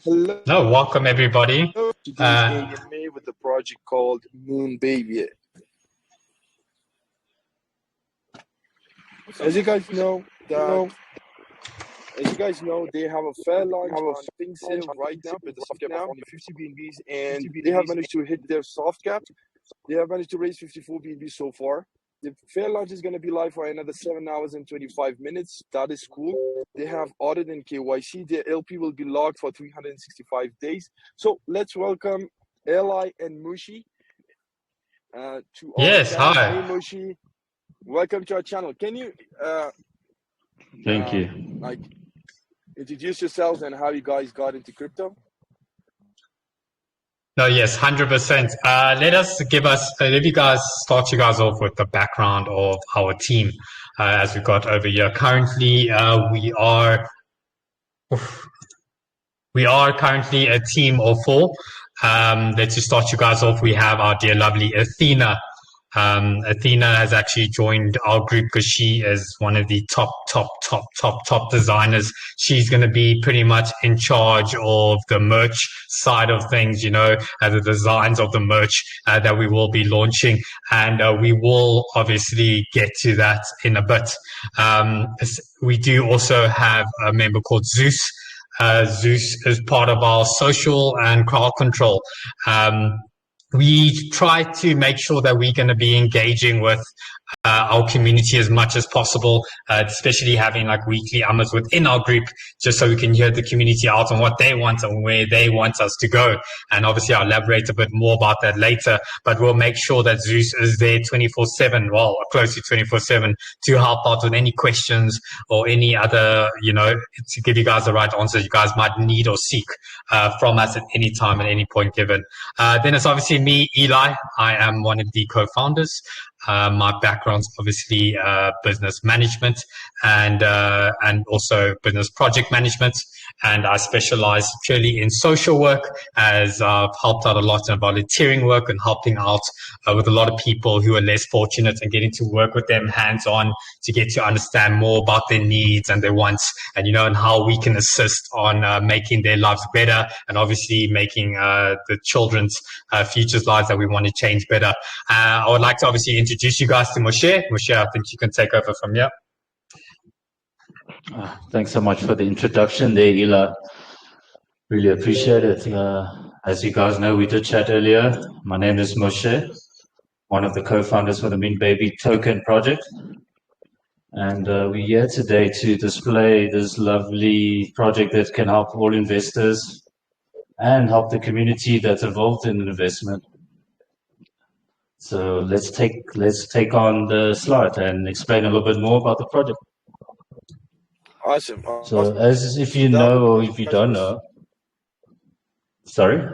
Hello. No, welcome everybody. Today's AMA with a project called Moonbaby. As you guys know, they have a fair launch on pinksale right now with a soft cap of only 50 BNBs, and they have managed to hit their soft cap. They have managed to raise 54 BNBs so far. The fair launch is going to be live for another 7 hours and 25 minutes. That is cool. They have audit and KYC. Their LP will be logged for 365 days. So let's welcome Eli and Mushi. Yes, hi. Hey, Mushi. Welcome to our channel. Can you Thank you. Introduce yourselves and how you guys got into crypto? No, yes, 100%. Let you guys start you guys off with the background of our team as we got over here. Currently, we are currently a team of 4. Let's just start you guys off. We have our dear lovely Athena. Athena has actually joined our group because she is one of the top designers. She's going to be pretty much in charge of the merch side of things, the designs of the merch that we will be launching. And we will obviously get to that in a bit. We do also have a member called Zeus. Zeus is part of our social and crowd control. We try to make sure that we're going to be engaging with our community as much as possible, especially having like weekly UMAs within our group, just so we can hear the community out on what they want and where they want us to go. And obviously I'll elaborate a bit more about that later, but we'll make sure that Zeus is there 24/7, well, close to 24/7, to help out with any questions or any other, to give you guys the right answers you guys might need or seek from us at any time, at any point given. Then it's obviously me, Eli. I am one of the co-founders. My background's obviously business management and also business project management, and I specialize purely in social work, as I've helped out a lot in volunteering work and helping out with a lot of people who are less fortunate and getting to work with them hands-on to get to understand more about their needs and their wants, and and how we can assist on making their lives better, and obviously making the children's futures lives that we want to change better. I would like to obviously introduce you guys to Moshe. Moshe, I think you can take over from here. Thanks so much for the introduction there, Ila. Really appreciate it. As you guys know, we did chat earlier. My name is Moshe, one of the co-founders for the Moonbaby token project. And we're here today to display this lovely project that can help all investors and help the community that's involved in an investment. So let's take on the slide and explain a little bit more about the project. Awesome. So as if you know or if you don't know, sorry?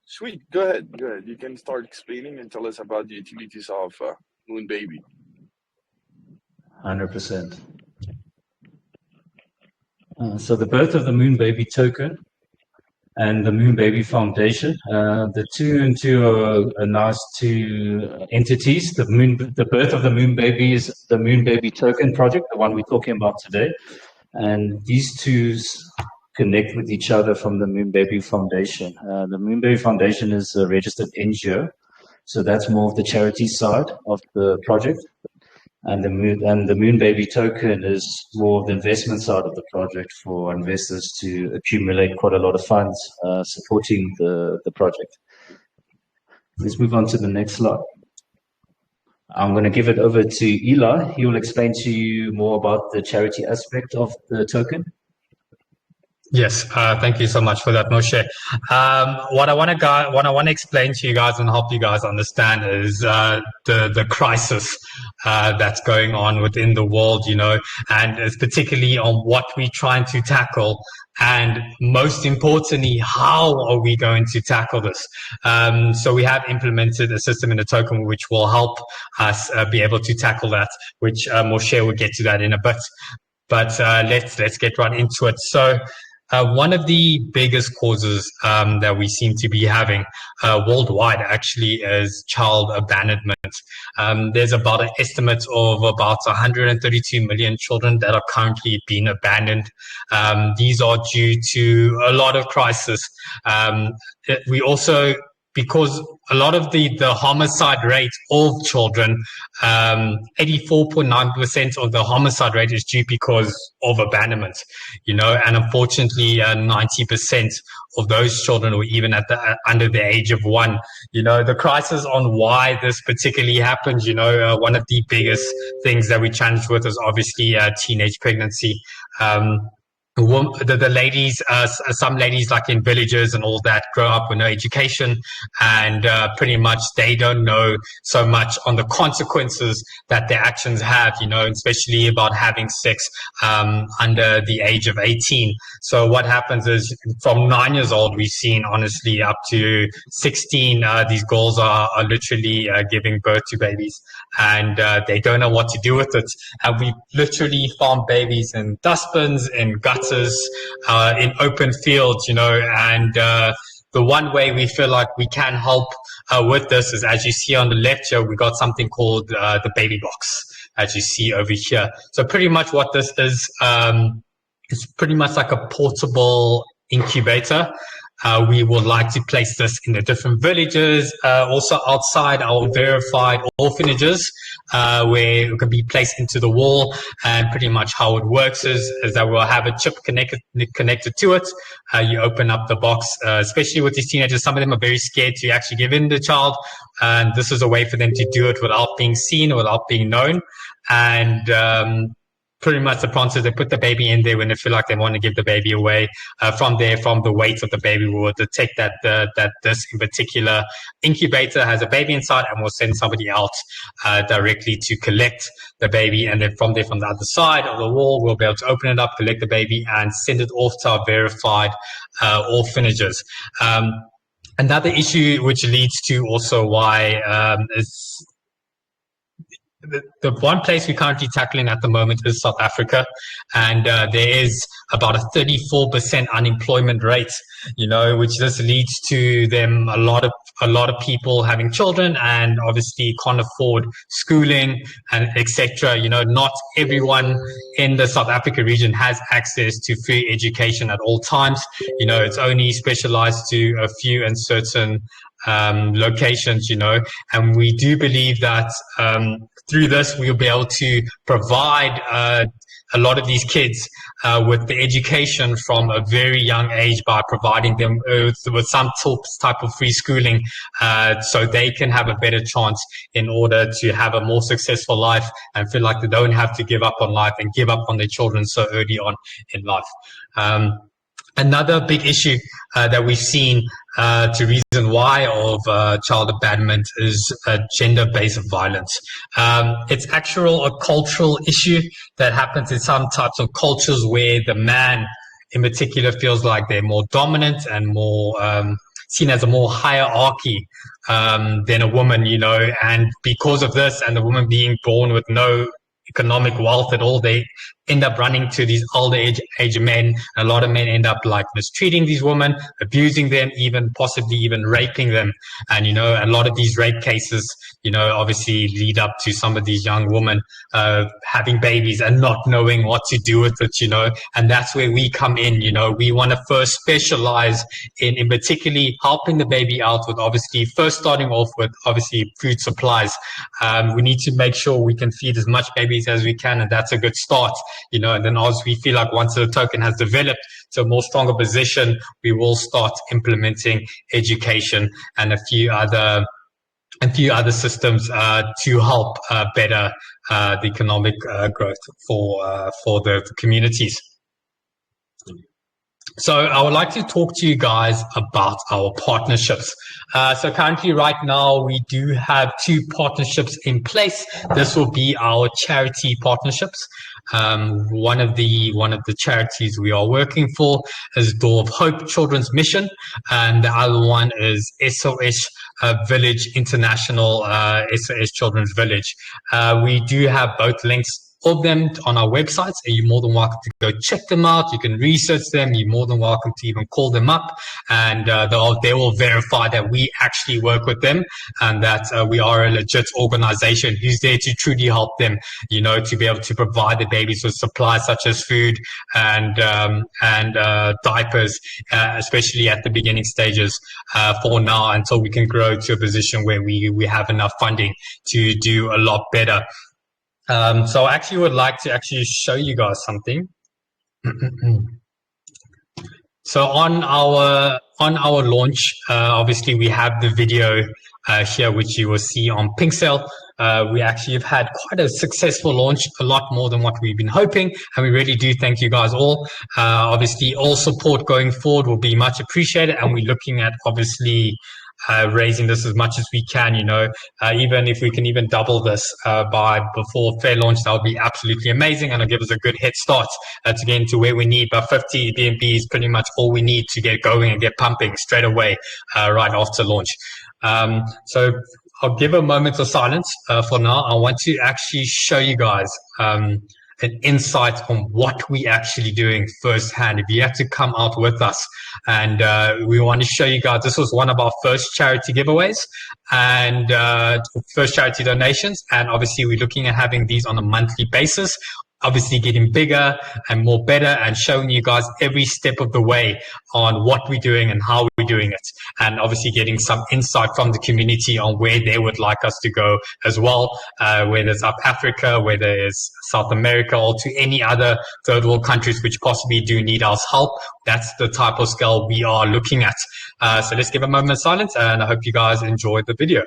Sweet, go ahead. You can start explaining and tell us about the utilities of Moonbaby. 100%. So the birth of the Moonbaby token and the Moonbaby Foundation, the two are nice two entities. The birth of the Moonbaby is the Moonbaby token project, the one we're talking about today, and these two connect with each other from the Moonbaby Foundation. The Moonbaby Foundation is a registered NGO, so that's more of the charity side of the project. And the Moonbaby token is more of the investment side of the project for investors to accumulate quite a lot of funds supporting the project. Let's move on to the next slide. I'm going to give it over to Eli. He will explain to you more about the charity aspect of the token. Yes, thank you so much for that, Moshe. What I want to explain to you guys and help you guys understand is the crisis that's going on within the world, and it's particularly on what we're trying to tackle, and most importantly, how are we going to tackle this? So we have implemented a system in the token which will help us be able to tackle that, which Moshe will get to that in a bit. But let's get right into it. So One of the biggest causes that we seem to be having worldwide actually is child abandonment. There's about an estimate of about 132 million children that are currently being abandoned. These are due to a lot of crisis. We also, because a lot of the homicide rate of children, 84.9% of the homicide rate is due because of abandonment, and unfortunately, 90% of those children were even under the age of 1. The crisis on why this particularly happens, one of the biggest things that we challenge with is obviously teenage pregnancy. The ladies, some ladies like in villages and all that grow up with no education, and pretty much they don't know so much on the consequences that their actions have, especially about having sex under the age of 18. So what happens is from 9 years old, we've seen honestly up to 16, these girls are literally giving birth to babies, and they don't know what to do with it. And we literally found babies in dustbins, in gutters, in open fields, and the one way we feel like we can help with this is, as you see on the left here, we got something called the baby box, as you see over here. So pretty much what this is pretty much like a portable incubator. We would like to place this in the different villages, also outside our verified orphanages, where it can be placed into the wall. And pretty much how it works is that we'll have a chip connected to it. You open up the box, especially with these teenagers. Some of them are very scared to actually give in the child, and this is a way for them to do it without being seen, without being known. And pretty much the prompt is they put the baby in there when they feel like they want to give the baby away. From the weight of the baby, we will detect that this in particular incubator has a baby inside, and we'll send somebody out directly to collect the baby. And then from there, from the other side of the wall, we'll be able to open it up, collect the baby, and send it off to our verified orphanages. Another issue which leads to also why is the one place we're currently tackling at the moment is South Africa, and there is about a 34% unemployment rate, which just leads to them a lot of people having children and obviously can't afford schooling and etc. Not everyone in the South Africa region has access to free education at all times. It's only specialized to a few and certain locations, and we do believe that through this we'll be able to provide a lot of these kids with the education from a very young age by providing them with some type of free schooling, so they can have a better chance in order to have a more successful life and feel like they don't have to give up on life and give up on their children so early on in life. Another big issue that we've seen to reason why of child abandonment is gender-based violence. It's actually a cultural issue that happens in some types of cultures where the man in particular feels like they're more dominant and more seen as a more hierarchy than a woman, and because of this and the woman being born with no economic wealth at all, they end up running to these older age men. A lot of men end up like mistreating these women, abusing them, even possibly even raping them. And a lot of these rape cases obviously lead up to some of these young women having babies and not knowing what to do with it. And that's where we come in. We want to first specialize in particularly helping the baby out with obviously first starting off with obviously food supplies. We need to make sure we can feed as much babies as we can, and that's a good start. And then as we feel like once the token has developed to a more stronger position, we will start implementing education and a few other systems to help better the economic growth for the communities. So I would like to talk to you guys about our partnerships. So currently right now we do have 2 partnerships in place. This will be our charity partnerships. One of the charities we are working for is Door of Hope Children's Mission, and the other one is SOS Village International, SOS Children's Village. We do have both links of them on our websites, and you're more than welcome to go check them out. You can research them. You're more than welcome to even call them up, and they will verify that we actually work with them and that we are a legit organization who's there to truly help them, to be able to provide the babies with supplies such as food and diapers, especially at the beginning stages for now, until we can grow to a position where we have enough funding to do a lot better. So I actually would like to show you guys something. So on our launch, obviously we have the video here, which you will see on pinksale. We actually have had quite a successful launch, a lot more than what we've been hoping, and we really do thank you guys all. Obviously, all support going forward will be much appreciated, and we're looking at obviously raising this as much as we can. Even if we can even double this before fair launch, that would be absolutely amazing, and it'll give us a good head start to get into where we need. But 50 BNB is pretty much all we need to get going and get pumping straight away right after launch. So I'll give a moment of silence for now. I want to actually show you guys an insight on what we actually doing firsthand. If you have to come out with us, and we want to show you guys, this was one of our first charity giveaways and first charity donations, and obviously we're looking at having these on a monthly basis, obviously getting bigger and more better, and showing you guys every step of the way on what we're doing and how we're doing it, and obviously getting some insight from the community on where they would like us to go as well, whether it's up Africa, whether it's South America, or to any other third world countries which possibly do need our help. That's the type of scale we are looking at. So let's give a moment of silence, and I hope you guys enjoyed the video.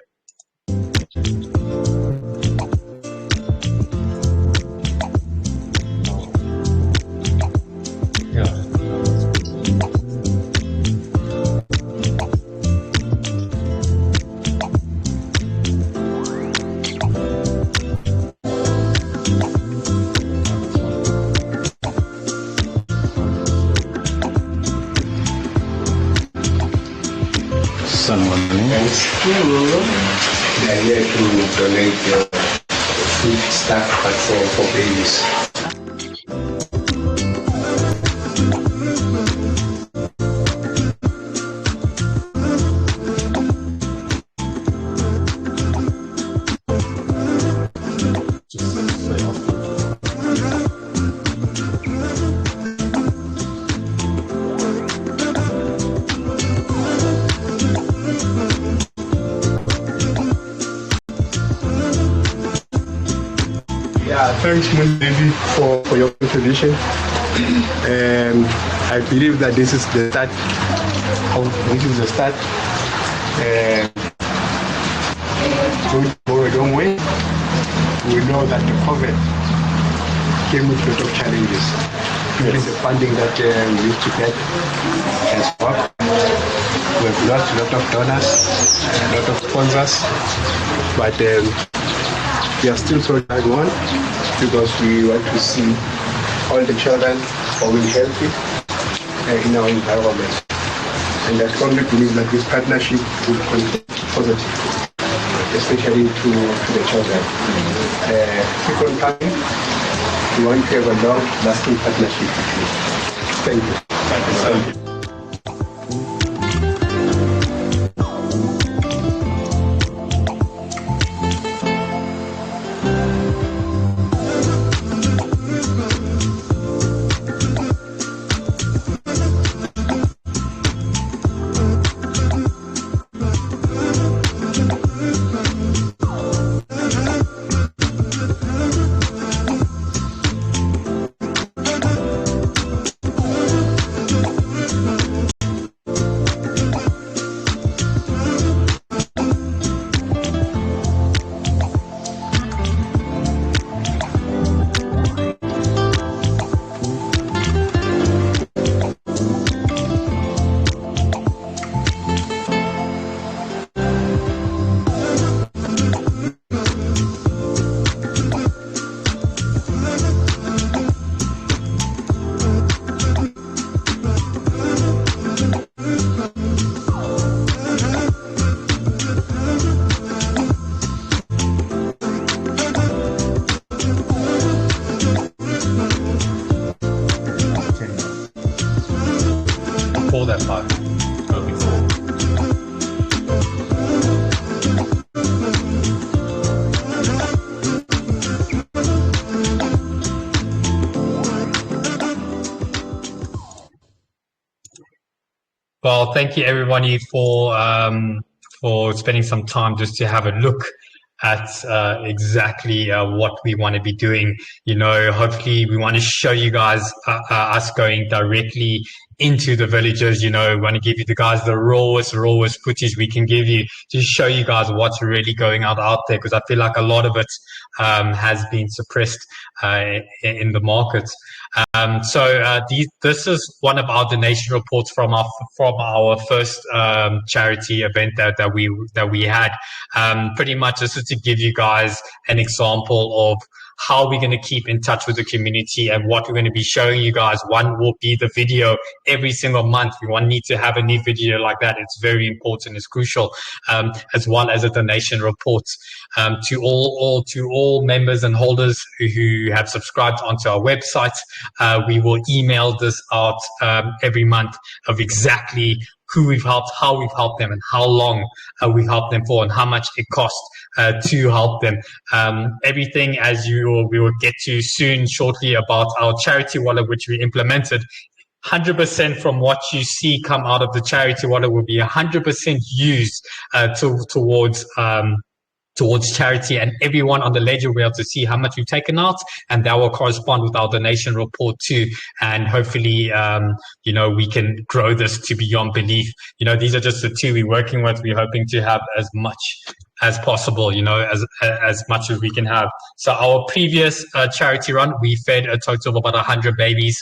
And still, they are here to donate food stuff vaccine for babies. Thanks, Moonbaby, for your contribution. And I believe that this is the start. And going forward, don't wait. We know that the COVID came with a lot of challenges. Yes. The funding that we used to get has stopped. We've lost a lot of donors, a lot of sponsors, but we are still soldiering on, because we want to see all the children growing healthy in our environment. And I strongly believe that this partnership will contribute positively, especially to the children. Keep on coming. We want to have a long-lasting partnership with you. Thank you. Thank you. before that 5. Go before. Well, thank you everybody for spending some time just to have a look at exactly what we want to be doing. You know, hopefully we want to show you guys us going directly into the villages. You know, we want to give you the guys the rawest footage we can give you to show you guys what's really going out there, because I feel like a lot of it has been suppressed in the market. This is one of our donation reports from our first charity event that we had. Pretty much this is to give you guys an example of how we're going to keep in touch with the community and what we're going to be showing you guys. One will be the video every single month. We need to have a new video like that. It's very important. It's crucial, as well as a donation report to all members and holders who have subscribed onto our website. We will email this out every month of exactly who we've helped, how we've helped them, and how long we've helped them for, and how much it costs to help them. Everything, as we will get to soon, shortly, about our charity wallet, which we implemented. 100% from what you see come out of the charity wallet will be 100% used towards charity, and everyone on the ledger will be able to see how much we've taken out, and that will correspond with our donation report too. And hopefully, we can grow this to beyond belief. These are just the 2 we're working with. We're hoping to have as much as possible, as much as we can have. So our previous charity run, we fed a total of about 100 babies.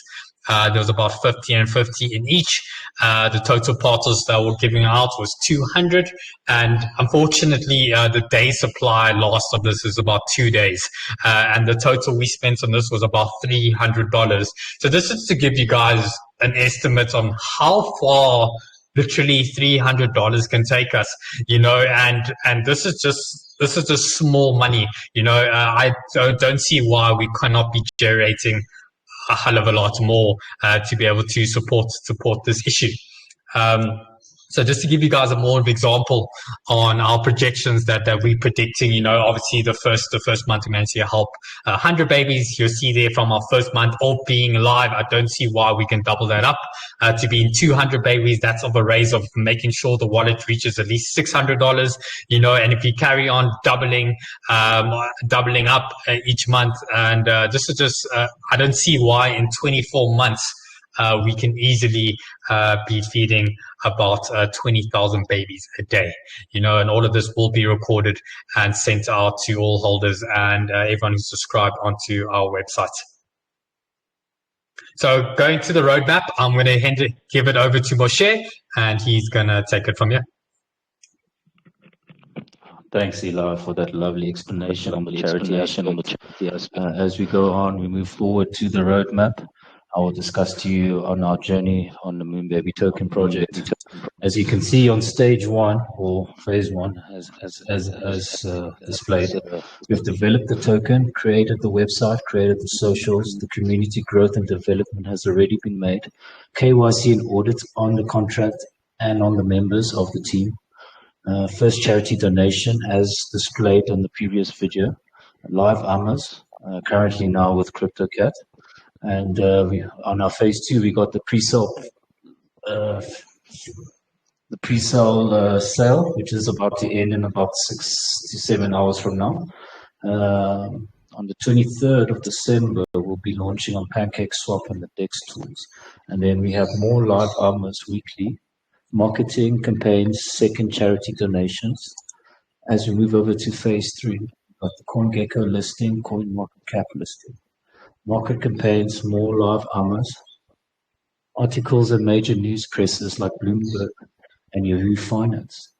There was about 50 and 50 in each. The total parcels that were giving out was 200. And unfortunately, the day supply loss of this is about 2 days. And the total we spent on this was about $300. So this is to give you guys an estimate on how far literally $300 can take us, and this is just small money. I don't see why we cannot be generating a hell of a lot more to be able to support this issue. So just to give you guys a more of example on our projections that we're predicting, obviously the first month we managed to help 100 babies. You'll see there from our first month all being live. I don't see why we can double that up to being 200 babies. That's of a raise of making sure the wallet reaches at least $600, and if you carry on doubling up each month, and this is just, I don't see why in 24 months we can easily be feeding about 20,000 babies a day, and all of this will be recorded and sent out to all holders and everyone who's subscribed onto our website. So going to the roadmap, I'm going to give it over to Moshe, and he's going to take it from here. Thanks, Eli, for that lovely explanation on the charity aspect. As we go on, we move forward to the roadmap. I will discuss to you on our journey on the Moonbaby token project. As you can see on stage 1 or phase 1, as displayed, we've developed the token, created the website, created the socials. The community growth and development has already been made. KYC and audit on the contract and on the members of the team. First charity donation, as displayed on the previous video. Live AMAs, currently now with Cryptocat. And on our phase 2, we got the pre-sale sale, which is about to end in about 6 to 7 hours from now. On the 23rd of December, we'll be launching on PancakeSwap and the DEX tools. And then we have more live AMAs weekly, marketing campaigns, second charity donations. As we move over to phase 3, we've got the CoinGecko listing, CoinMarketCap listing. Market campaigns, more live AMAs, articles and major news presses like Bloomberg and Yahoo Finance.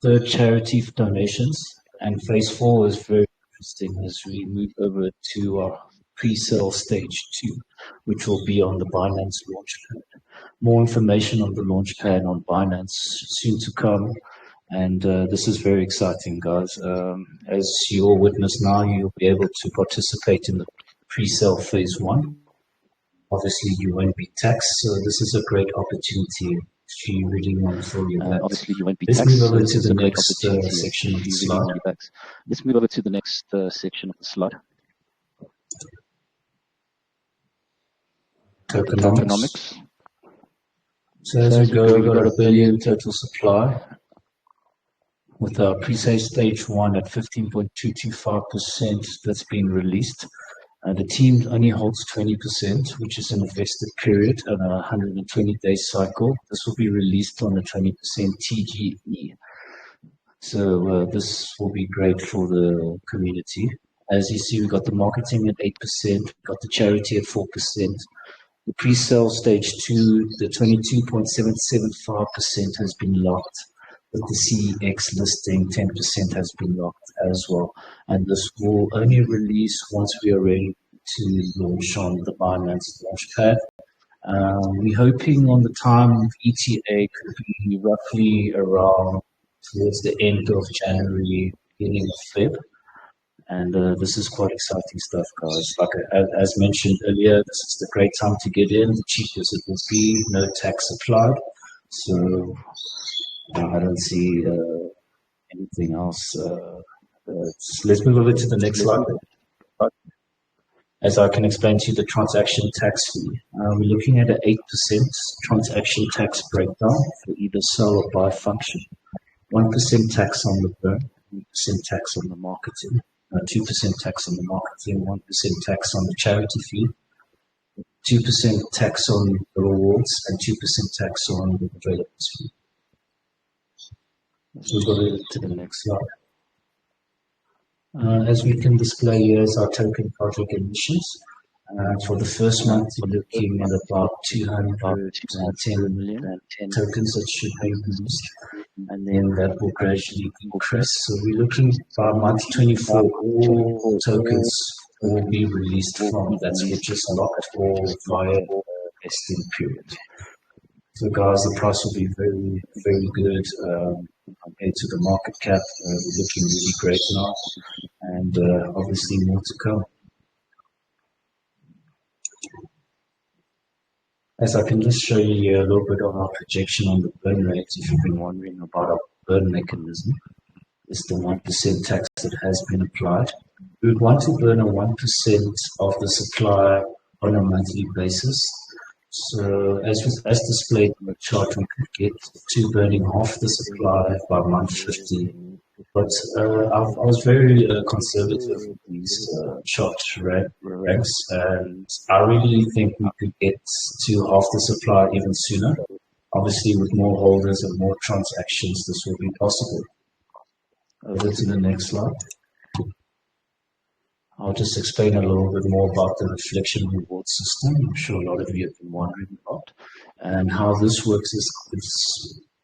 Third, charity donations. And phase 4 is very interesting as we move over to our pre-sale stage 2, which will be on the Binance Launchpad. More information on the Launchpad on Binance soon to come. And this is very exciting, guys. As you all witness now, you'll be able to participate in the pre-sale phase 1. Obviously, you won't be taxed, so this is a great opportunity if you really want to fill your bags. Obviously, you won't be Let's taxed. move over So to it's the a great next opportunity section of if the you really slide. want to be taxed. Let's move over to the next section of the slide. Tokenomics. So as we go, we've got $1 billion total supply, with our pre-sale stage 1 at 15.225% that's been released. The team only holds 20%, which is an invested period and a 120-day cycle. This will be released on a 20% TGE. So this will be great for the community. As you see, we got the marketing at 8%, we got the charity at 4%. The pre-sale stage 2, the 22.775% has been locked. With the CEX listing, 10% has been locked as well. And this will only release once we are ready to launch on the Binance Launchpad. We're hoping on the time of ETA could be roughly around towards the end of January, beginning of Feb. And this is quite exciting stuff, guys. Like as mentioned earlier, this is the great time to get in, the cheapest it will be, no tax applied. So I don't see anything else. Let's move over to the next slide. As I can explain to you, the transaction tax fee. We're looking at an 8% transaction tax breakdown for either sell or buy function. 1% tax on the burn, 1% tax on the marketing, 2% tax on the marketing, 1% tax on the charity fee, 2% tax on the rewards, and 2% tax on the developers fee. So we'll go to the next slide. As we can display here is our token project emissions. For the first month, we're looking at about 210 million tokens that should be released, and then that will gradually increase. So we're looking by month 24, all tokens will be released from that which is locked or via vesting period. So guys, the price will be very, very good compared to the market cap. We're looking really great now, and obviously more to come. As I can just show you here a little bit of our projection on the burn rate, if you've been wondering about our burn mechanism, is the 1% tax that has been applied. We would want to burn a 1% of the supply on a monthly basis. So as displayed on the chart, we could get to burning half the supply by month 50. But I was very conservative with these chart ranks, and I really think we could get to half the supply even sooner. Obviously, with more holders and more transactions, this will be possible. Over to the next slide. I'll just explain a little bit more about the reflection reward system. I'm sure a lot of you have been wondering about. And how this works is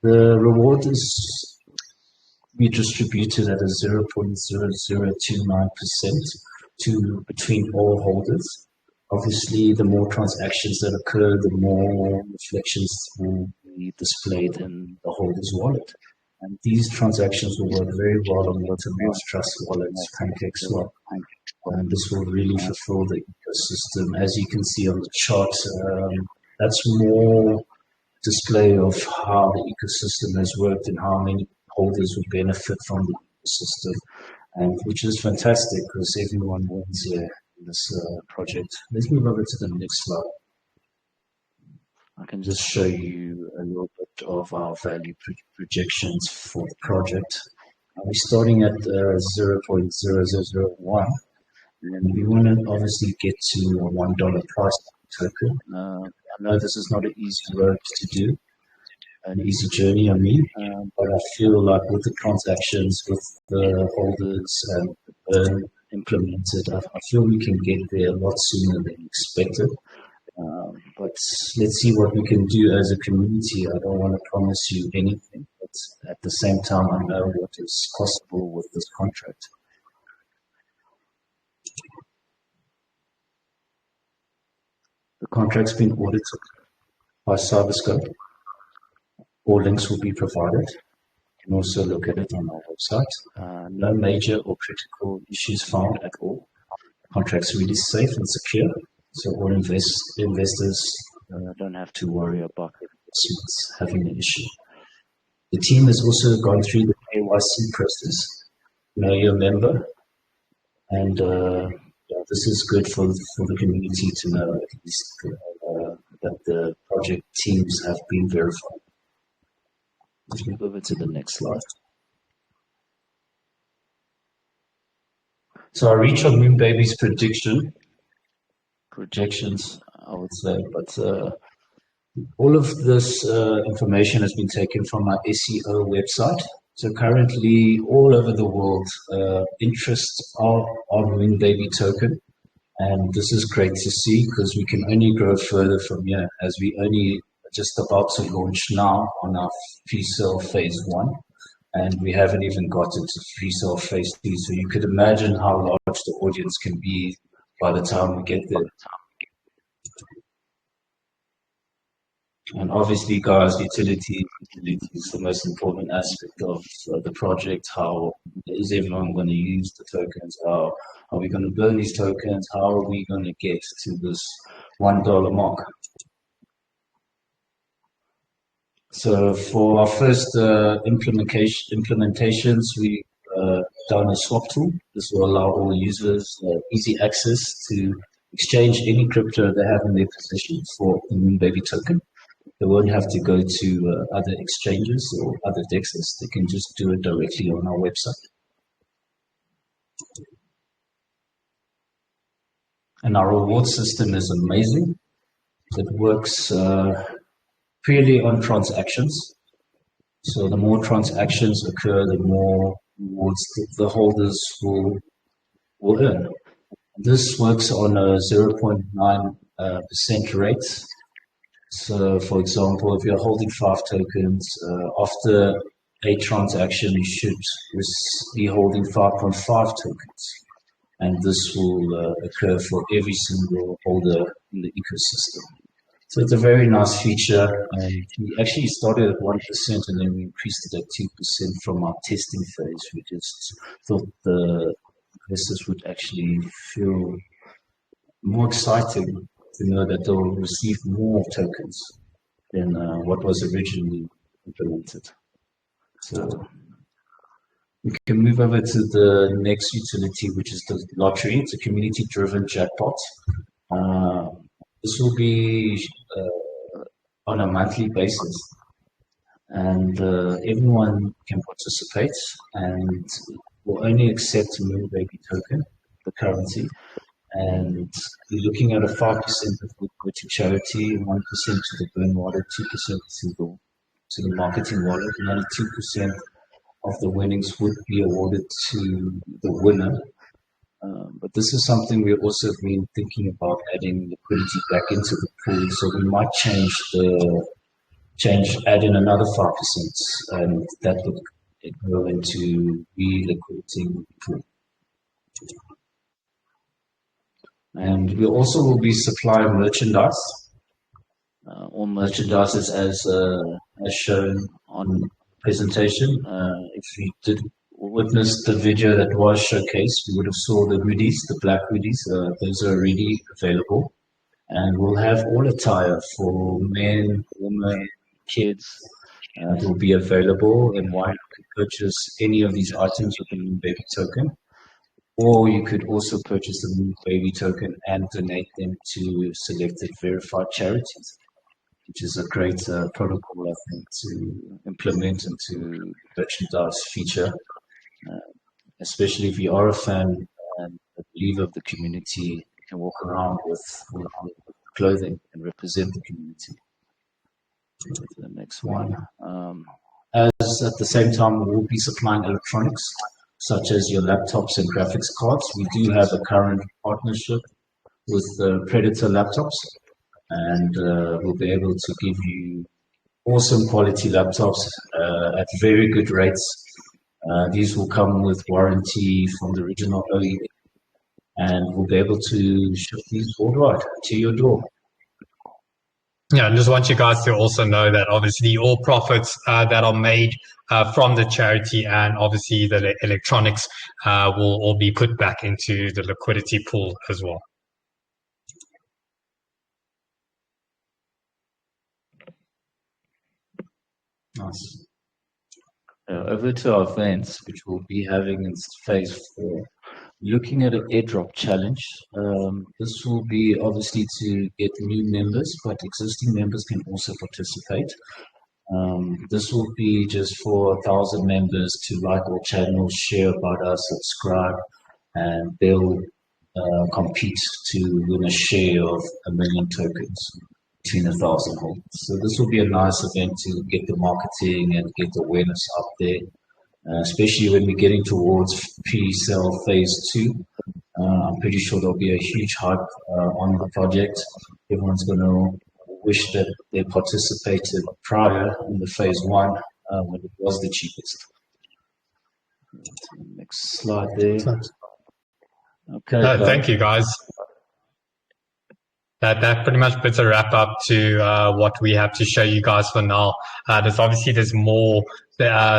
the reward is be distributed at a 0.0029% to between all holders. Obviously, the more transactions that occur, the more reflections will be displayed in the holder's wallet. And these transactions will work very well on MetaMask Trust wallets, PancakeSwap. And this will really fulfill the ecosystem. As you can see on the chart, that's more display of how the ecosystem has worked and how many holders will benefit from the ecosystem, and which is fantastic because everyone wins here in this project. Let's move over to the next slide. I can just show you a little bit of our value projections for the project. We're starting at 0.0001, and we want to obviously get to a $1 price token. I know this is not an easy road to do, an easy journey, but I feel like with the transactions, with the holders and the burn implemented, I feel we can get there a lot sooner than expected. But let's see what we can do as a community. I don't want to promise you anything, but at the same time, I know what is possible with this contract. The contract's been audited by Cyberscope. All links will be provided. You can also look at it on our website. No major or critical issues found at all. The contract's really safe and secure, so all investors don't have to worry about lawsuits having an issue. The team has also gone through the KYC process, know your member, and this is good for the community to know at least that the project teams have been verified. Let's move over to the next slide. So our reach on Moonbaby's projections, I would say, but all of this information has been taken from our SEO website. So currently, all over the world, interests are on Moonbaby token, and this is great to see because we can only grow further from here, as we only just about to launch now on our pre-sale phase 1, and we haven't even gotten to pre-sale phase 2. So you could imagine how large the audience can be by the time we get there. And obviously, guys, utility is the most important aspect of the project. How is everyone going to use the tokens? How are we going to burn these tokens? How are we going to get to this $1 mark? So for our first implementations, we've done a swap tool. This will allow all users easy access to exchange any crypto they have in their possession for a Moonbaby token. They won't have to go to other exchanges or other dexes. They can just do it directly on our website. And our reward system is amazing. It works purely on transactions. So the more transactions occur, the more rewards the holders will earn. This works on a 0.9% rate. So, for example, if you're holding 5 tokens, after a transaction, you should be holding 5.5 tokens. And this will occur for every single holder in the ecosystem. So it's a very nice feature. And we actually started at 1% and then we increased it at 2% from our testing phase. We just thought the investors would actually feel more excited to know that they'll receive more tokens than what was originally implemented. So we can move over to the next utility, which is the lottery. It's a community-driven jackpot. This will be on a monthly basis, and everyone can participate, and will only accept Moonbaby token, the currency. And we're looking at a 5% that would go to charity, 1% to the burn wallet, 2% to the marketing wallet, another 2% of the winnings would be awarded to the winner. But this is something we've also been thinking about adding liquidity back into the pool. So we might add in another 5%, and that would go into re-liquidating the pool. And we also will be supplying merchandise. All merchandise is as shown on presentation. If you did witness the video that was showcased, you would have saw the hoodies, the black hoodies. Those are already available. And we'll have all attire for men, women, kids. It will be available, and one could purchase any of these items with the Moonbaby token. Or you could also purchase the Moonbaby token and donate them to selected verified charities, which is a great protocol, I think, to implement and to merchandise feature, especially if you are a fan and a believer of the community. You can walk around with clothing and represent the community. Go to the next one. As at the same time, we will be supplying electronics, such as your laptops and graphics cards. We do have a current partnership with Predator Laptops, and we'll be able to give you awesome quality laptops at very good rates. These will come with warranty from the original OEM, and we'll be able to ship these worldwide to your door. Yeah, and just want you guys to also know that obviously all profits that are made from the charity and obviously the electronics will all be put back into the liquidity pool as well. Nice. Over to our events, which we'll be having in phase 4. Looking at an airdrop challenge. This will be obviously to get new members, but existing members can also participate. This will be just for 1,000 members to like our channel, share about us, subscribe, and they'll compete to win a share of 1 million tokens between 1,000 holders. So this will be a nice event to get the marketing and get the awareness up there, especially when we're getting towards pre-sale phase 2. I'm pretty sure there'll be a huge hype on the project. Everyone's going to wish that they participated prior in the phase 1 when it was the cheapest. Next slide there. Okay. Thank you, guys. That pretty much puts a wrap up to what we have to show you guys for now. There's more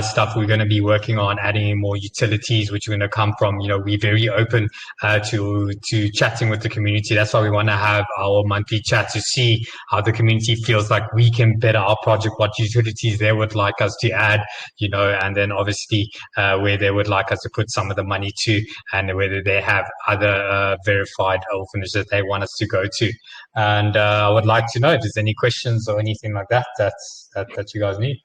stuff we're going to be working on, adding in more utilities, which are going to come from, we're very open to chatting with the community. That's why we want to have our monthly chat to see how the community feels like we can better our project, what utilities they would like us to add, and then obviously where they would like us to put some of the money to, and whether they have other verified orphanages that they want us to go to. And I would like to know if there's any questions or anything like that you guys need.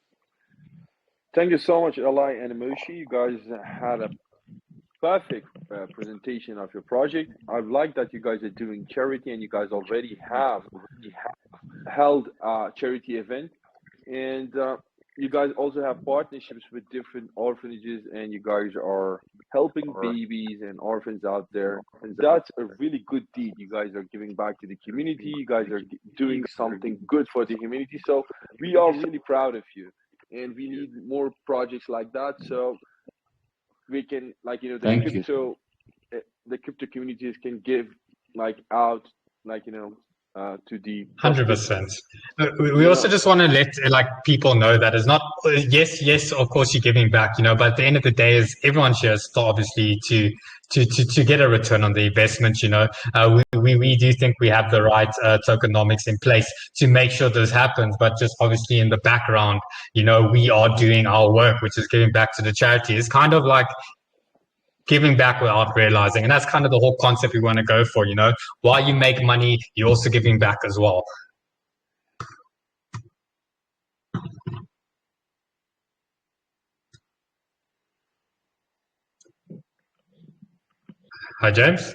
Thank you so much, Eli and Moshi. You guys had a perfect presentation of your project. I like that you guys are doing charity, and you guys already have held a charity event, and you guys also have partnerships with different orphanages, and you guys are helping babies and orphans out there, and that's a really good deed. You guys are giving back to the community. You guys are doing something good for the community, so we are really proud of you, and we need more projects like that, so we can, the crypto communities can give out to the 100%. We also just want to let people know that it's not yes, of course you're giving back, but at the end of the day, is everyone's here still obviously to get a return on the investment. We do think we have the right tokenomics in place to make sure this happens, but just obviously in the background, we are doing our work, which is giving back to the charity. It's kind of like giving back without realizing. And that's kind of the whole concept we want to go for, While you make money, you're also giving back as well. Hi, James.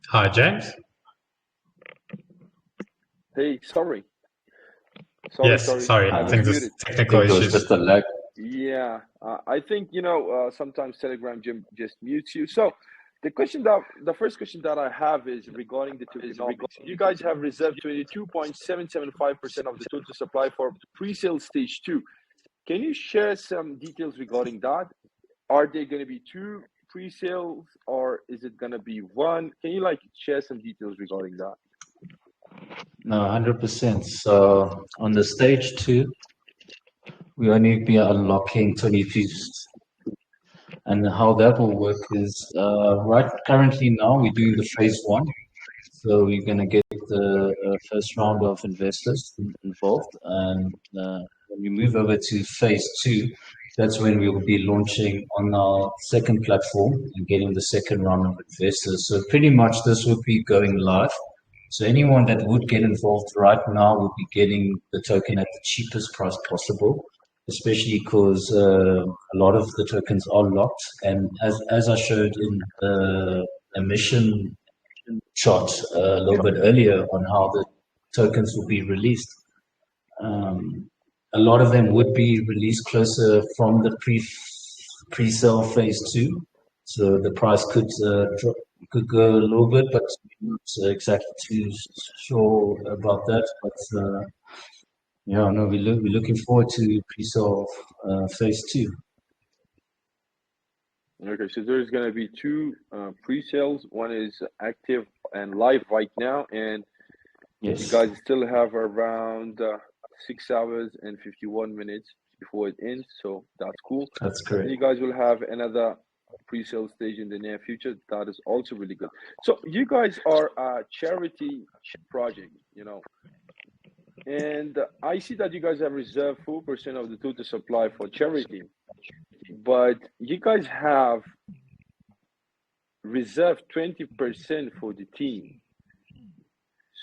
Hi, James. Hey, sorry. Sorry. I think there's technical issues. Just a lag. Yeah, I think sometimes Telegram just mutes you. So the first question that I have is regarding the tokenomics. You guys have reserved 22.775% of the total supply for pre-sale stage 2. Can you share some details regarding that? Are there going to be 2 pre-sales, or is it going to be 1? Can you share some details regarding that? No, 100%. So on the stage 2, we only be unlocking 20 pieces. And how that will work is currently now we're doing the phase 1. So we're going to get the first round of investors involved. And when we move over to phase 2, that's when we will be launching on our second platform and getting the second round of investors. So pretty much this would be going live. So anyone that would get involved right now would be getting the token at the cheapest price possible, especially because a lot of the tokens are locked. And as I showed in the emission shot a little bit earlier on how the tokens will be released, a lot of them would be released closer from the pre-sale phase 2. So the price could go a little bit, but I'm not exactly too sure about that. But we're looking forward to pre-sale phase 2. Okay, so there's going to be 2 pre-sales. One is active and live right now, and yes, you guys still have around 6 hours and 51 minutes before it ends, so that's cool. That's correct. And you guys will have another pre-sale stage in the near future. That is also really good. So you guys are a charity project, you know, and I see that you guys have reserved 4% of the total supply for charity, but you guys have reserved 20% for the team.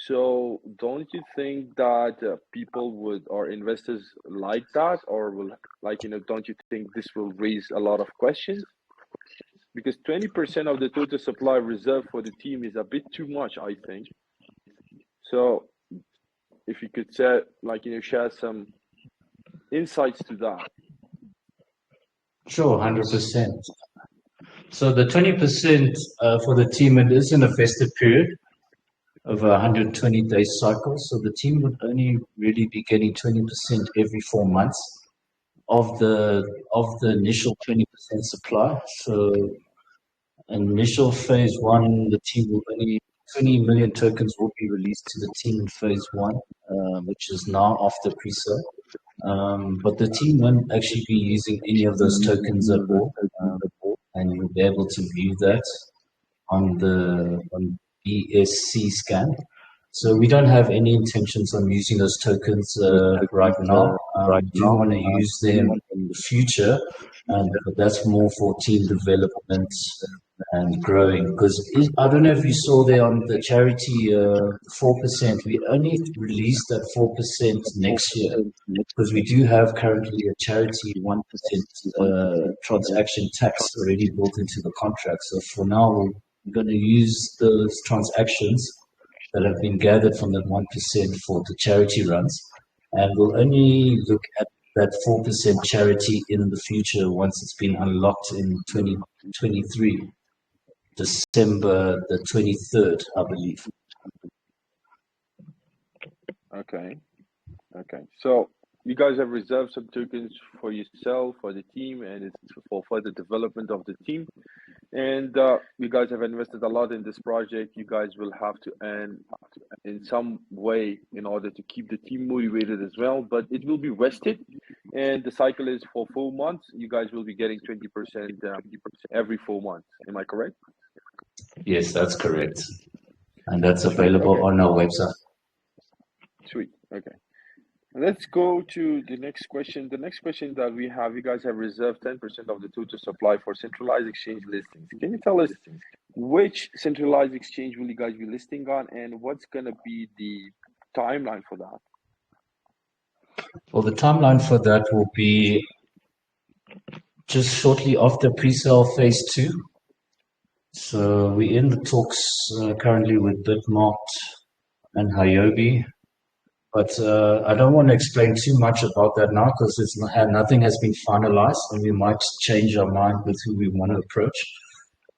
So don't you think that people would, or investors like that, or will, like, you know, don't you think this will raise a lot of questions? Because 20% of the total supply reserved for the team is a bit too much, I think. So if you could say, like, you know, share some insights to that. Sure, 100%. So the 20% for the team, it is in a vested period of a 120-day cycle. So the team would only really be getting 20% every 4 months of the initial 20% supply. So initial phase one, the team will only 20 million tokens will be released to the team in phase one, which is now after pre-sale. But the team won't actually be using any of those tokens at all, and you'll be able to view that on BSC scan. So we don't have any intentions on using those tokens right now. We do want to use them in the future, but that's more for team development and growing. Because I don't know if you saw there on the charity 4%, we only released that 4% next year because we do have currently a charity 1% transaction tax already built into the contract. So for now, we're going to use those transactions that have been gathered from that 1% for the charity runs, and we'll only look at that 4% charity in the future once it's been unlocked in 2023, December the 23rd, I believe. Okay. So you guys have reserved some tokens for yourself, for the team, and it's for further development of the team. And you guys have invested a lot in this project. You guys will have to earn in some way in order to keep the team motivated as well. But it will be vested, and the cycle is for 4 months. You guys will be getting 20% every 4 months. Am I correct? Yes, that's correct. And that's available on our website. Sweet. Okay. Let's go to the next question. The next question that we have, you guys have reserved 10% of the total supply for centralized exchange listings. Can you tell us which centralized exchange will you guys be listing on, and what's going to be the timeline for that? Well, the timeline for that will be just shortly after pre-sale phase 2. So we're in the talks currently with Bitmarked and Huobi. But I don't want to explain too much about that now because nothing has been finalized, and we might change our mind with who we want to approach.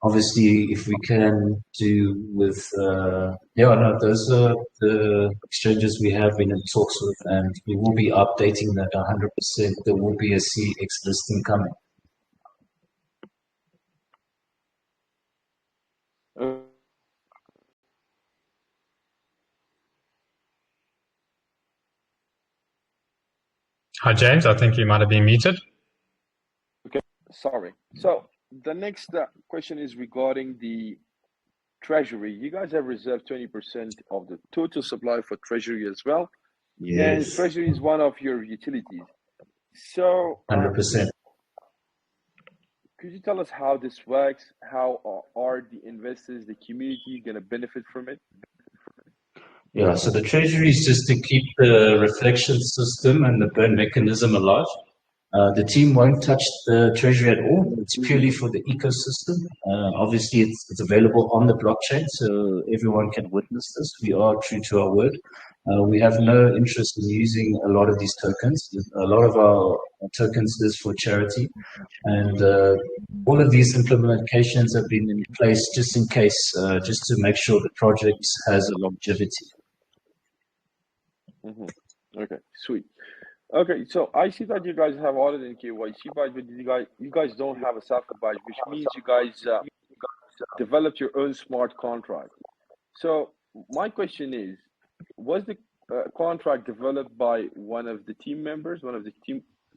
Obviously, if we can do with, those are the exchanges we have been in talks with, and we will be updating that 100%. There will be a CX listing coming. Hi, James. I think you might have been muted. Okay, sorry. So the next question is regarding the treasury. You guys have reserved 20% of the total supply for treasury as well. Yes. And treasury is one of your utilities. So 100%. Could you tell us how this works? How are the investors, the community, going to benefit from it? Yeah, so the treasury is just to keep the reflection system and the burn mechanism alive. The team won't touch the treasury at all. It's purely for the ecosystem. Obviously, it's available on the blockchain, so everyone can witness this. We are true to our word. We have no interest in using a lot of these tokens. A lot of our tokens is for charity. And all of these implementations have been in place just in case, just to make sure the project has a longevity. Okay, sweet. Okay, so I see that you guys have audited in KYC, but you guys don't have a softcap badge, which means you guys developed your own smart contract. So my question is, was the contract developed by one of the team members, one of the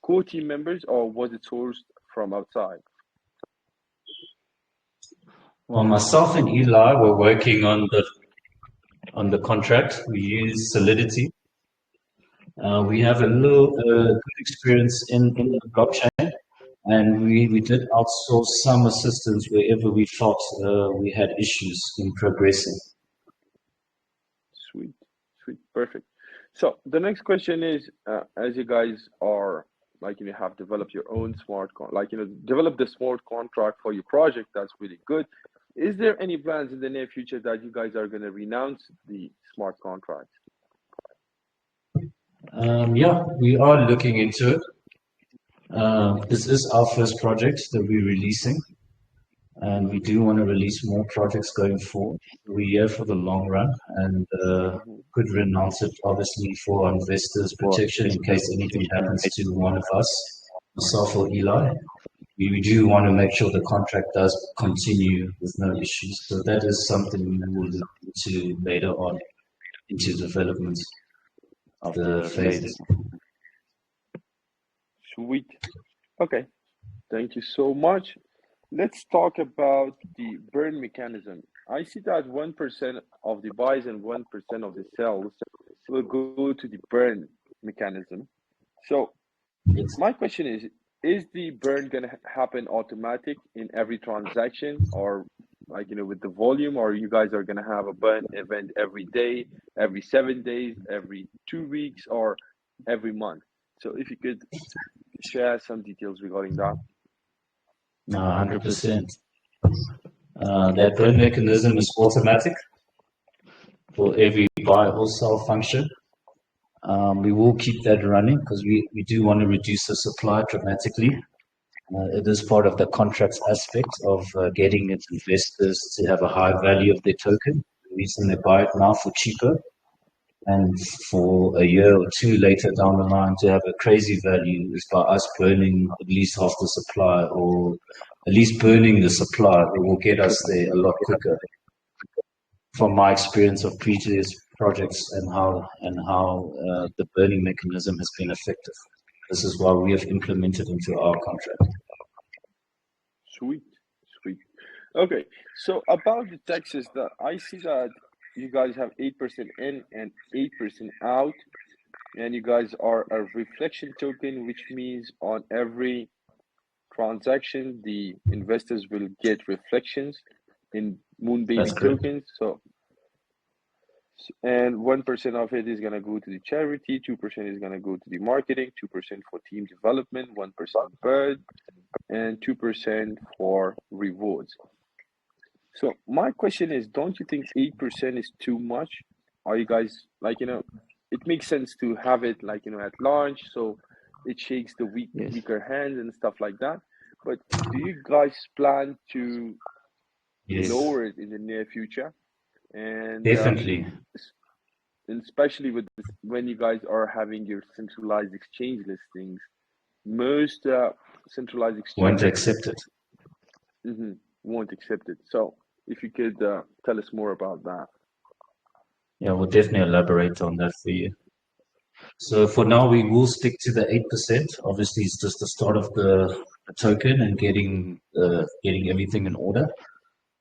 core team members, or was it sourced from outside? Well, myself and Eli were working on the contract. We use Solidity. We have a little good experience in the blockchain, and we did outsource some assistance wherever we felt we had issues in progressing. Sweet, perfect. So the next question is, as you guys are have developed your own develop the smart contract for your project. That's really good. Is there any plans in the near future that you guys are going to renounce the smart contract? Yeah, we are looking into it. This is our first project that we're releasing, and we do want to release more projects going forward. We're here for the long run, and could renounce it obviously for our investors' protection in case anything happens to one of us, myself or Eli. We do want to make sure the contract does continue with no issues. So that is something we will look into later on into development of the phases. Sweet. Okay. Thank you so much. Let's talk about the burn mechanism. I see that 1% of the buys and 1% of the sells will go to the burn mechanism. So my question is the burn going to happen automatic in every transaction, or with the volume, or you guys are going to have a burn event every day, every 7 days, every 2 weeks, or every month? So if you could share some details regarding that. No, 100%. That burn mechanism is automatic for every buy or sell function. We will keep that running because we do want to reduce the supply dramatically. It is part of the contracts aspect of getting its investors to have a high value of their token. The reason they buy it now for cheaper, and for a year or two later down the line to have a crazy value is by us burning at least half the supply, or at least burning the supply. It will get us there a lot quicker. From my experience of previous projects and how the burning mechanism has been effective. This is why we have implemented into our contract. Sweet. Okay, so about the taxes, that I see that you guys have 8% in and 8% out, and you guys are a reflection token, which means on every transaction, the investors will get reflections in Moonbaby tokens. So, and 1% of it is going to go to the charity, 2% is going to go to the marketing, 2% for team development, 1% bird, and 2% for rewards. So my question is, don't you think 8% is too much? Are you guys it makes sense to have it at launch, so it shakes the weaker hands and stuff like that. But do you guys plan to lower it in the near future? And definitely, and especially with this, when you guys are having your centralized exchange listings, most centralized exchange won't accept it. Won't accept it. So if you could tell us more about that. Yeah, we'll definitely elaborate on that for you. So for now, we will stick to the 8%. Obviously, it's just the start of the token and getting everything in order.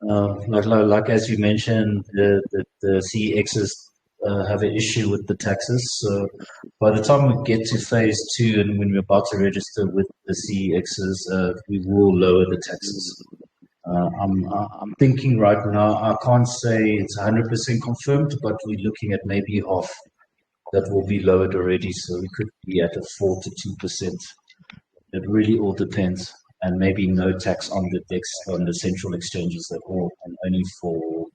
Like as you mentioned, the CEXs have an issue with the taxes. So by the time we get to phase 2 and when we're about to register with the CEXs, we will lower the taxes. I'm thinking right now, I can't say it's 100% confirmed, but we're looking at maybe half that will be lowered already. So we could be at a 4 to 2%. It really all depends. And maybe no tax on the central exchanges at all, and only for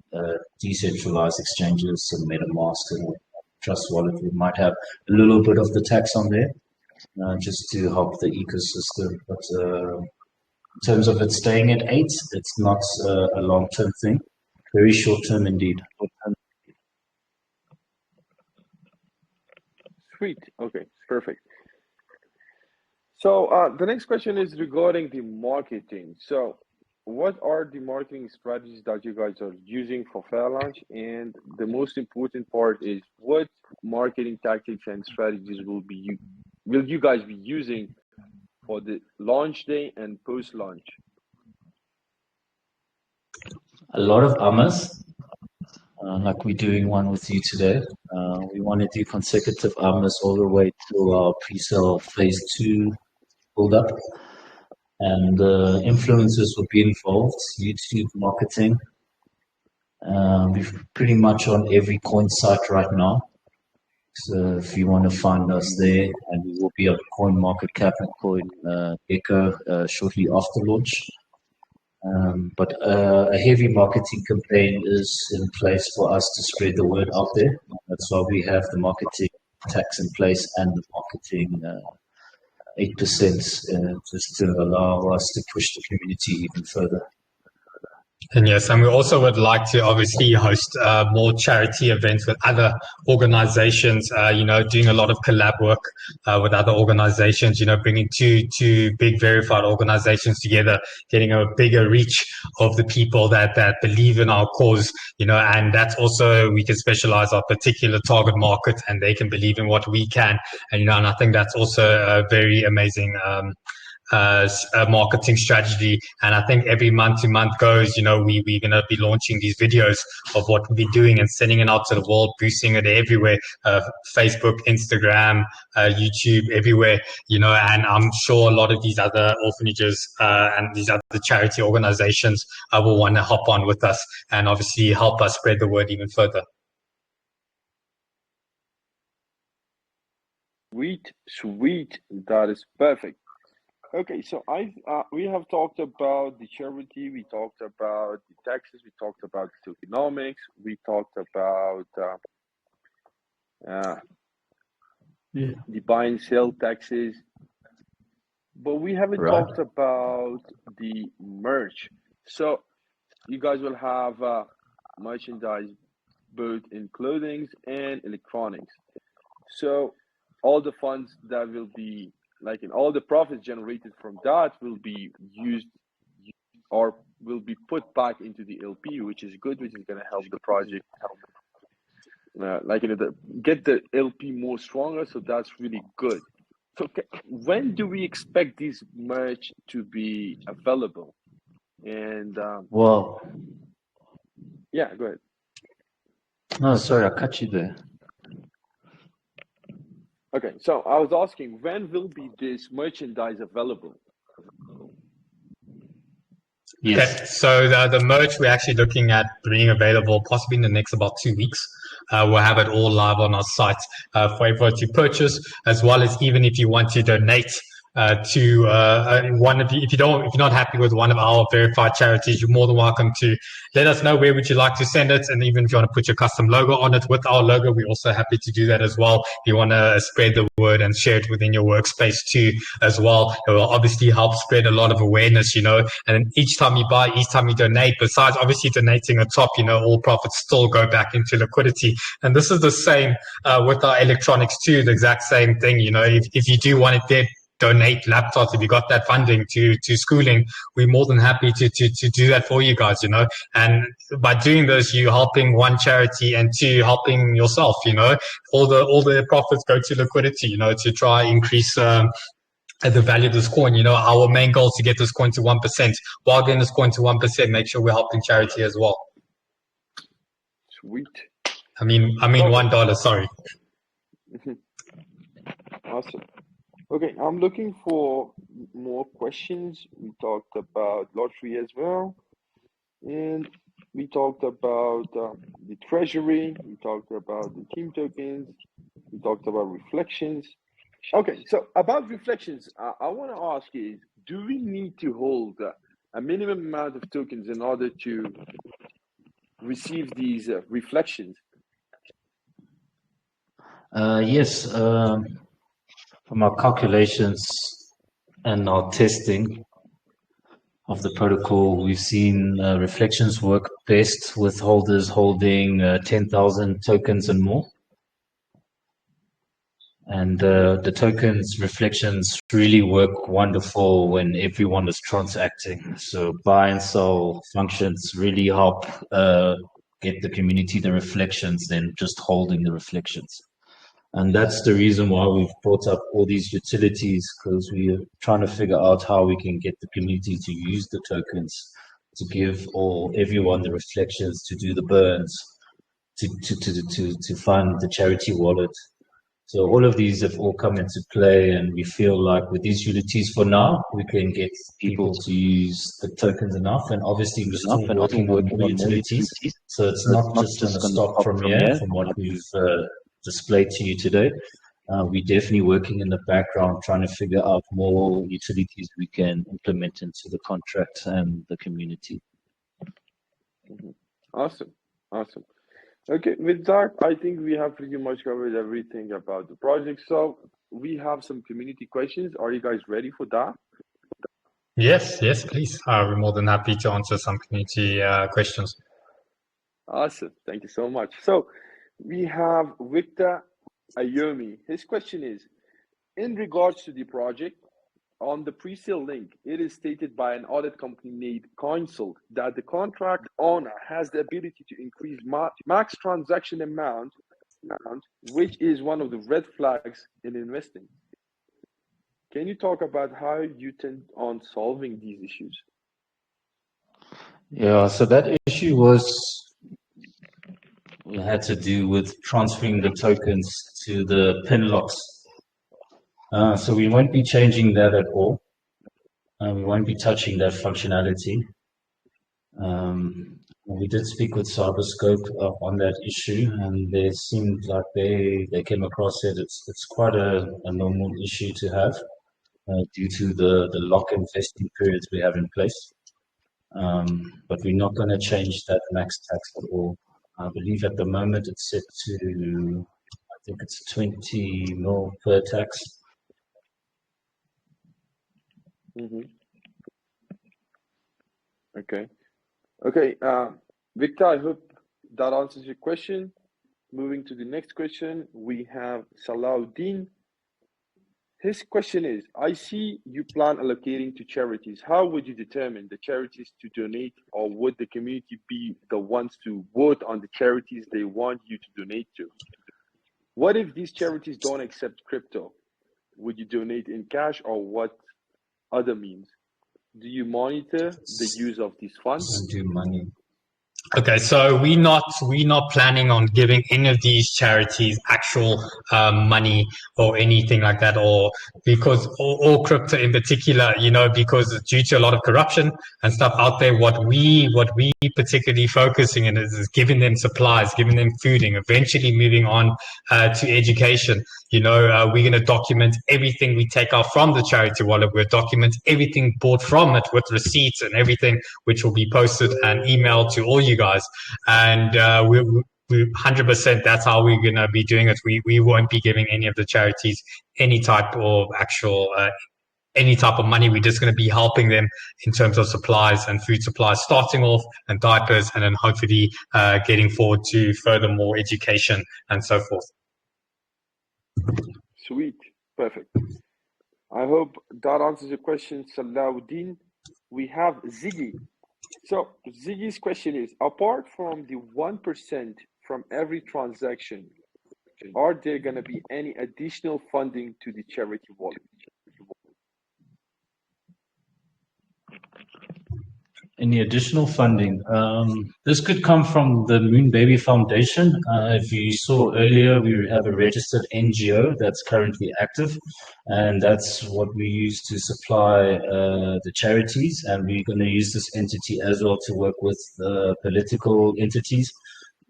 decentralized exchanges and MetaMask and Trust Wallet. We might have a little bit of the tax on there, just to help the ecosystem. But in terms of it staying at 8, it's not a long-term thing. Very short-term indeed. Sweet. Okay, perfect. So the next question is regarding the marketing. So what are the marketing strategies that you guys are using for fairlaunch? And the most important part is, what marketing tactics and strategies will you guys be using for the launch day and post-launch? A lot of AMAs, like we're doing one with you today. We want to do consecutive AMAs all the way to our pre-sale phase 2 build up. And influencers will be involved, YouTube marketing. We're pretty much on every coin site right now. So if you want to find us there, and we will be on Coin Market Cap and Coin Gecko shortly after launch. But a heavy marketing campaign is in place for us to spread the word out there. That's why we have the marketing tax in place and the marketing 8% just to allow us to push the community even further. And yes, and we also would like to obviously host more charity events with other organizations, doing a lot of collab work with other organizations, bringing two big verified organizations together, getting a bigger reach of the people that believe in our cause, and that's also, we can specialize our particular target market and they can believe in what we can. And, and I think that's also a very amazing a marketing strategy. And I think every month to month goes, we're going to be launching these videos of what we'll be doing and sending it out to the world, boosting it everywhere, Facebook, Instagram, YouTube, everywhere, and I'm sure a lot of these other orphanages and these other charity organizations will want to hop on with us and obviously help us spread the word even further. Sweet. That is perfect. Okay, so we have talked about the charity, we talked about the taxes, we talked about the tokenomics, we talked about the buy and sell taxes, but we haven't talked about the merch. So you guys will have merchandise both in clothing and electronics. So all the funds that will be and all the profits generated from that will be used or will be put back into the LP, which is good, which is going to help the project get the LP more stronger. So that's really good. So when do we expect this merch to be available? And yeah, go ahead. No, sorry, I cut you there. Okay, so I was asking, when will be this merchandise available? Yes. Okay, so the merch we're actually looking at being available possibly in the next about 2 weeks. We'll have it all live on our site for everyone to purchase, as well as even if you want to donate to one of the, if you're not happy with one of our verified charities, you're more than welcome to let us know where would you like to send it, and even if you want to put your custom logo on it with our logo, we're also happy to do that as well. If you want to spread the word and share it within your workspace too as well, it will obviously help spread a lot of awareness, and each time you buy, each time you donate, besides obviously donating a top, all profits still go back into liquidity. And this is the same with our electronics too, the exact same thing. If you do want it there, donate laptops, if you got that funding to schooling, we're more than happy to do that for you guys, and by doing this, you're helping one charity and two, helping yourself, all the profits go to liquidity, to try increase the value of this coin. Our main goal is to get this coin to 1%. While getting this coin to 1%, make sure we're helping charity as well. Sweet. I mean $1, sorry. Awesome. Okay, I'm looking for more questions. We talked about lottery as well, and we talked about the treasury. We talked about the team tokens. We talked about reflections. Okay, so about reflections, I want to ask is, do we need to hold a minimum amount of tokens in order to receive these reflections? Yes. From our calculations and our testing of the protocol, we've seen reflections work best with holders holding 10,000 tokens and more. And the tokens reflections really work wonderful when everyone is transacting. So buy and sell functions really help get the community the reflections than just holding the reflections. And that's the reason why we've brought up all these utilities, because we're trying to figure out how we can get the community to use the tokens to give everyone the reflections to do the burns, to fund the charity wallet. So all of these have all come into play, and we feel like with these utilities for now, we can get people to use the tokens enough. And obviously, we're still working on more utilities. So it's not just going to stop from here, from what we've displayed to you today. We're definitely working in the background, trying to figure out more utilities we can implement into the contract and the community. Awesome. Okay, with that, I think we have pretty much covered everything about the project. So we have some community questions. Are you guys ready for that? Yes, please. We're more than happy to answer some community questions. Awesome. Thank you so much. So we have Victor Ayomi. His question is, in regards to the project, on the pre-sale link, it is stated by an audit company named KYCed that the contract owner has the ability to increase max transaction amount, which is one of the red flags in investing. Can you talk about how you tend on solving these issues? Yeah, so that issue had to do with transferring the tokens to the pin locks. So we won't be changing that at all. We won't be touching that functionality. We did speak with Cyberscope on that issue, and they seemed like they came across it. It's quite a normal issue to have due to the lock and vesting periods we have in place. But we're not going to change that max tax at all. I believe at the moment it's set to, I think it's 20 mil per tax. Okay, Victor, I hope that answers your question. Moving to the next question, we have Salahuddin. His question is, I see you plan allocating to charities. How would you determine the charities to donate, or would the community be the ones to vote on the charities they want you to donate to? What if these charities don't accept crypto? Would you donate in cash, or what other means? Do you monitor the use of these funds? Do money. Okay, so we're not planning on giving any of these charities actual money or anything like that, or because or crypto in particular, because due to a lot of corruption and stuff out there, what we particularly focusing in is giving them supplies, giving them food, and eventually moving on to education. We're going to document everything we take out from the charity wallet. We'll document everything bought from it with receipts and everything, which will be posted and emailed to all you guys. And we 100%, that's how we're going to be doing it. We won't be giving any of the charities any type of actual any type of money. We're just going to be helping them in terms of supplies and food supplies, starting off, and diapers, and then hopefully getting forward to furthermore education and so forth. Sweet. Perfect. I hope that answers your question, Salahuddin. We have Ziggy. So Ziggy's question is, apart from the 1% from every transaction, are there going to be any additional funding to the charity wallet? Any additional funding? This could come from the Moonbaby Foundation. If you saw earlier, we have a registered NGO that's currently active, and that's what we use to supply the charities. And we're going to use this entity as well to work with political entities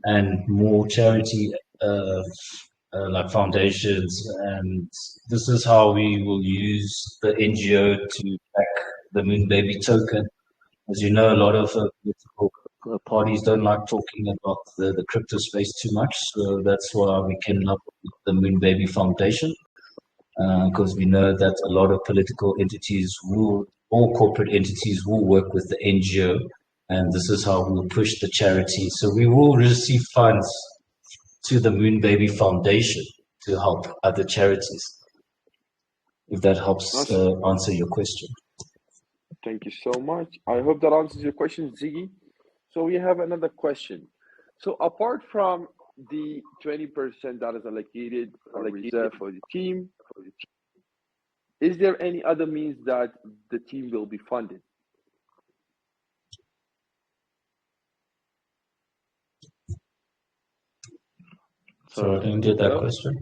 and more charity like foundations. And this is how we will use the NGO to back the Moonbaby token. As you know, a lot of political parties don't like talking about the crypto space too much, so that's why we came up with the Moonbaby Foundation, because we know that a lot of political entities all corporate entities will work with the NGO, and this is how we'll push the charity. So we will receive funds to the Moonbaby Foundation to help other charities, if that helps answer your question. Thank you so much. I hope that answers your question, Ziggy. So we have another question. So apart from the 20% that is allocated for the team, is there any other means that the team will be funded? So I didn't get that Hello? question.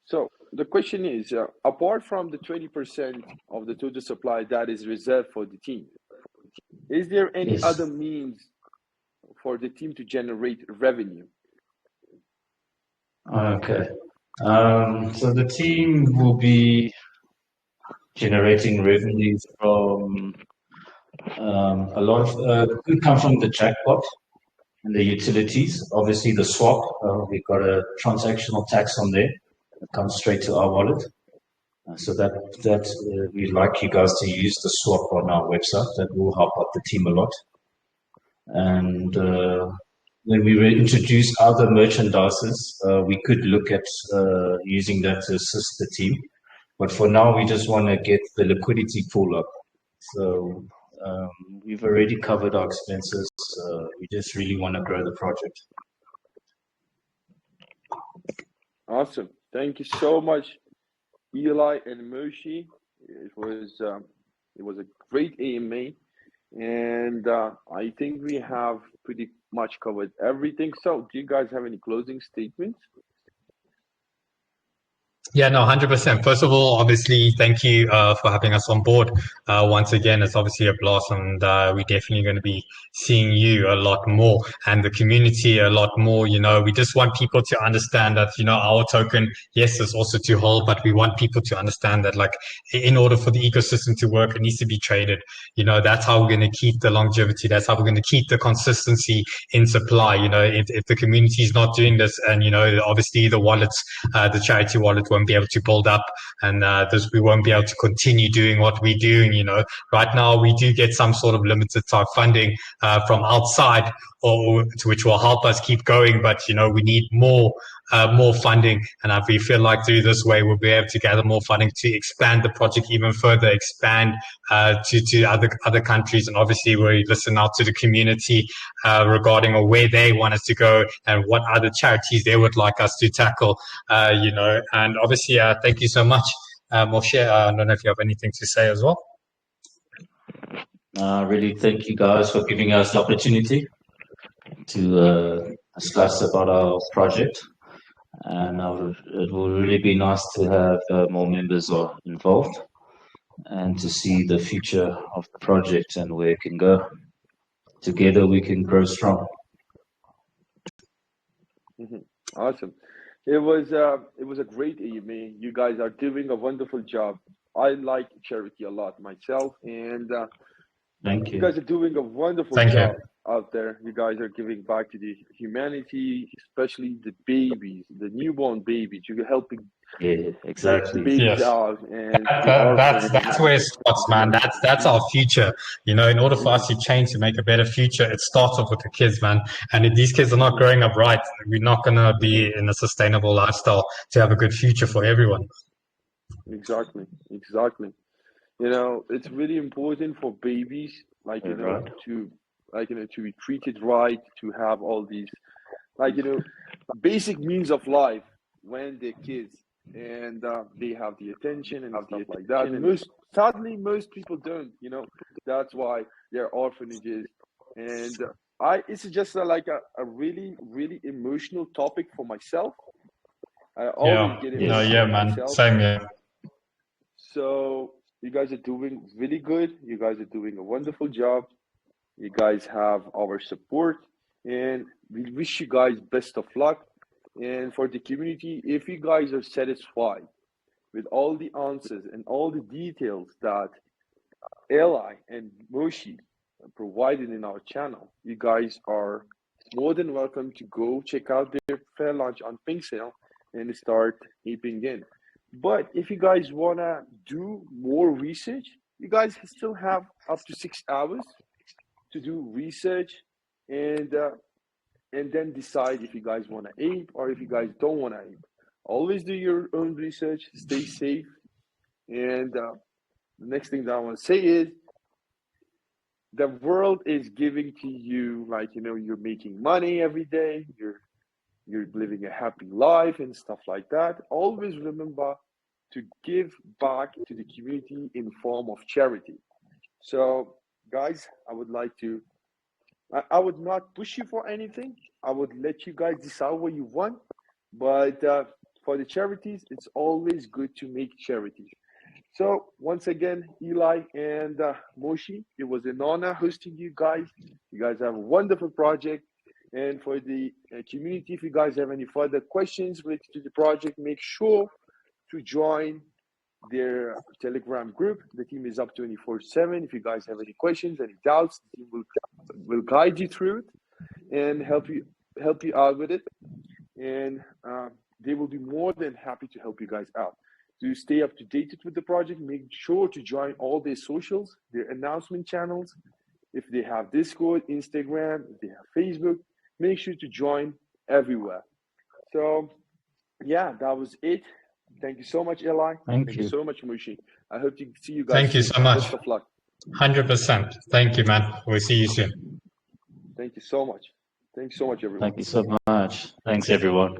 So the question is, apart from the 20% of the total supply that is reserved for the team, is there any Yes. other means for the team to generate revenue? Okay. So the team will be generating revenue from a lot of could come from the jackpot and the utilities. Obviously, the swap, we've got a transactional tax on there that comes straight to our wallet. So that we'd like you guys to use the swap on our website. That will help out the team a lot. And when we introduce other merchandises, we could look at using that to assist the team. But for now, we just want to get the liquidity pool up. So we've already covered our expenses. We just really want to grow the project. Awesome. Thank you so much, Eli and Moshi. It was a great AMA, and I think we have pretty much covered everything. So, do you guys have any closing statements? Yeah, no, 100%. First of all, obviously, thank you for having us on board. Once again, it's obviously a blast, and we're definitely going to be seeing you a lot more and the community a lot more. You know, we just want people to understand that, you know, our token, yes, is also to hold, but we want people to understand that, like, in order for the ecosystem to work, it needs to be traded. You know, that's how we're going to keep the longevity. That's how we're going to keep the consistency in supply. You know, if the community is not doing this, and, you know, obviously the wallets, the charity wallet won't be able to build up, and we won't be able to continue doing what we're doing. You know, right now we do get some sort of limited type funding from outside, which will help us keep going, but, you know, we need more funding, and we feel like through this way we'll be able to gather more funding to expand the project even further, expand to other countries, and obviously we listen out to the community regarding where they want us to go and what other charities they would like us to tackle. You know, and obviously thank you so much, Moshe. I don't know if you have anything to say as well. Really thank you guys for giving us the opportunity to discuss about our project, and it will really be nice to have more members involved and to see the future of the project and where it can go. Together we can grow strong. Awesome. It was a great evening. You guys are doing a wonderful job. I like charity a lot myself, and Thank you. you guys are doing a wonderful job out there. You guys are giving back to the humanity, especially the babies, the newborn babies. You're helping exactly. the babies out, and that's where it starts, man. That's our future. You know, in order for us to change, to make a better future, it starts off with the kids, man. And if these kids are not growing up right, we're not gonna be in a sustainable lifestyle to have a good future for everyone. Exactly. You know, it's really important for babies, like, you know, to be treated right, to have all these, like, you know, basic means of life when they're kids, and they have the attention and stuff like that. And sadly, most people don't. You know, that's why there are orphanages, and it's just like a really, really emotional topic for myself. I always get emotional myself. Same here. So you guys are doing really good. You guys are doing a wonderful job. You guys have our support, and we wish you guys best of luck. And for the community, if you guys are satisfied with all the answers and all the details that Eli and Moshi provided in our channel, you guys are more than welcome to go check out their fair launch on pinksale and start heaping in. But if you guys want to do more research, you guys still have up to 6 hours to do research, and then decide if you guys want to ape or if you guys don't want to ape. Always do your own research, stay safe. And the next thing that I want to say is, the world is giving to you, like, you know, you're making money every day, you're living a happy life and stuff like that. Always remember to give back to the community in form of charity. So guys, I would not push you for anything. I would let you guys decide what you want. But for the charities, it's always good to make charities. So once again, Eli and Moshi, it was an honor hosting you guys. You guys have a wonderful project. And for the community, if you guys have any further questions related to the project, make sure to join their Telegram group. The team is up 24/7. If you guys have any questions, any doubts, the team will guide you through it and help you out with it. And they will be more than happy to help you guys out. To stay up to date with the project, make sure to join all their socials, their announcement channels. If they have Discord, Instagram, if they have Facebook, make sure to join everywhere. So yeah, that was it. Thank you so much, Eli. Thank you so much, Mushi. I hope to see you guys. Thank you soon. so much. Best of luck. 100%. Thank you, man. We'll see you soon. Thank you so much. Thanks so much, everyone. Thank you so much. Thanks, everyone.